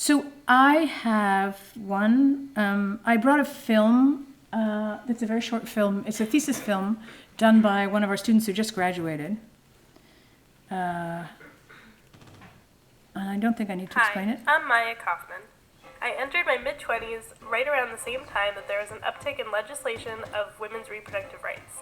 So I have one. I brought a film. It's a very short film. It's a thesis film done by one of our students who just graduated. And I don't think I need to explain it. Hi, I'm Maya Kaufman. I entered my mid-20s right around the same time that there was an uptick in legislation of women's reproductive rights.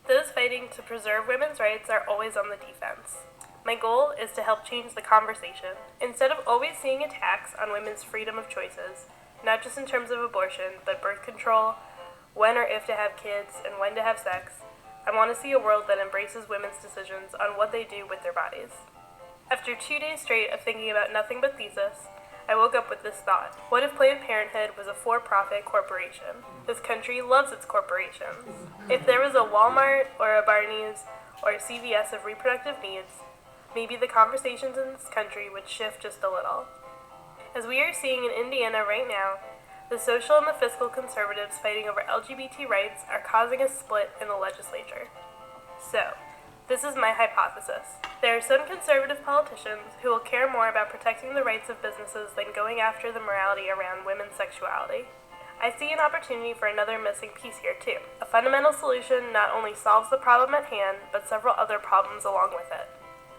Those fighting to preserve women's rights are always on the defense. My goal is to help change the conversation. Instead of always seeing attacks on women's freedom of choices, not just in terms of abortion, but birth control, when or if to have kids, and when to have sex, I want to see a world that embraces women's decisions on what they do with their bodies. After 2 days straight of thinking about nothing but thesis, I woke up with this thought. What if Planned Parenthood was a for-profit corporation? This country loves its corporations. If there was a Walmart or a Barney's or a CVS of reproductive needs, maybe the conversations in this country would shift just a little. As we are seeing in Indiana right now, the social and the fiscal conservatives fighting over LGBT rights are causing a split in the legislature. So, this is my hypothesis. There are some conservative politicians who will care more about protecting the rights of businesses than going after the morality around women's sexuality. I see an opportunity for another missing piece here too. A fundamental solution not only solves the problem at hand, but several other problems along with it.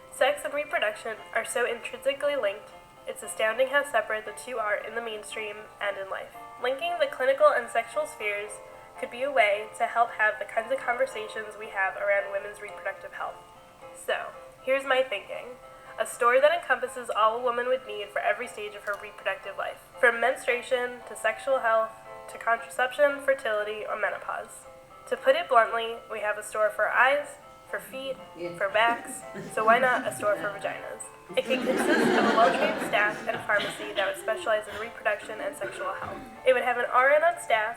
Sex and reproduction are so intrinsically linked, it's astounding how separate the two are in the mainstream and in life. Linking the clinical and sexual spheres could be a way to help have the kinds of conversations we have around women's reproductive health. So, here's my thinking. A store that encompasses all a woman would need for every stage of her reproductive life, from menstruation to sexual health to contraception, fertility, or menopause. To put it bluntly, we have a store for eyes, for feet, for backs, so why not a store for vaginas? It can consist of a well-trained staff and pharmacy that would specialize in reproduction and sexual health. It would have an RN on staff,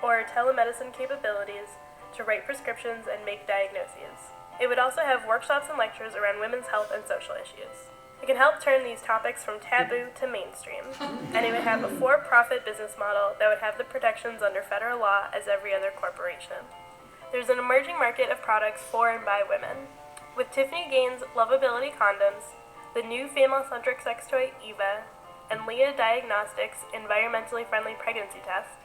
or telemedicine capabilities to write prescriptions and make diagnoses. It would also have workshops and lectures around women's health and social issues. It can help turn these topics from taboo to mainstream, and it would have a for-profit business model that would have the protections under federal law as every other corporation. There's an emerging market of products for and by women. With Tiffany Gaines' Lovability condoms, the new female-centric sex toy Eva, and Leah Diagnostics' environmentally friendly pregnancy test,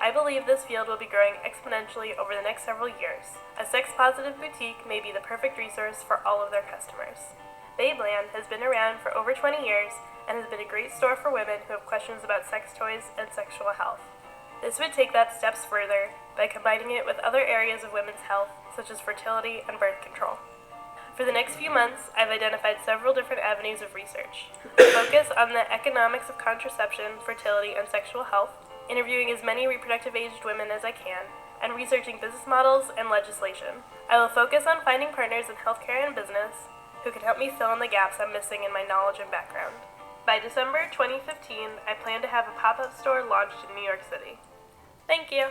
I believe this field will be growing exponentially over the next several years. A sex-positive boutique may be the perfect resource for all of their customers. Babeland has been around for over 20 years and has been a great store for women who have questions about sex toys and sexual health. This would take that steps further by combining it with other areas of women's health, such as fertility and birth control. For the next few months, I've identified several different avenues of research. Focus on the economics of contraception, fertility, and sexual health, interviewing as many reproductive-aged women as I can, and researching business models and legislation. I will focus on finding partners in healthcare and business who can help me fill in the gaps I'm missing in my knowledge and background. By December 2015, I plan to have a pop-up store launched in New York City. Thank you.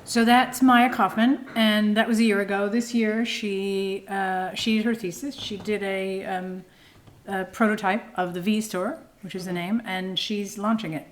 So that's Maya Kaufman, and that was a year ago. This year, she did her thesis. She did a prototype of the V Store, which is the name, and she's launching it.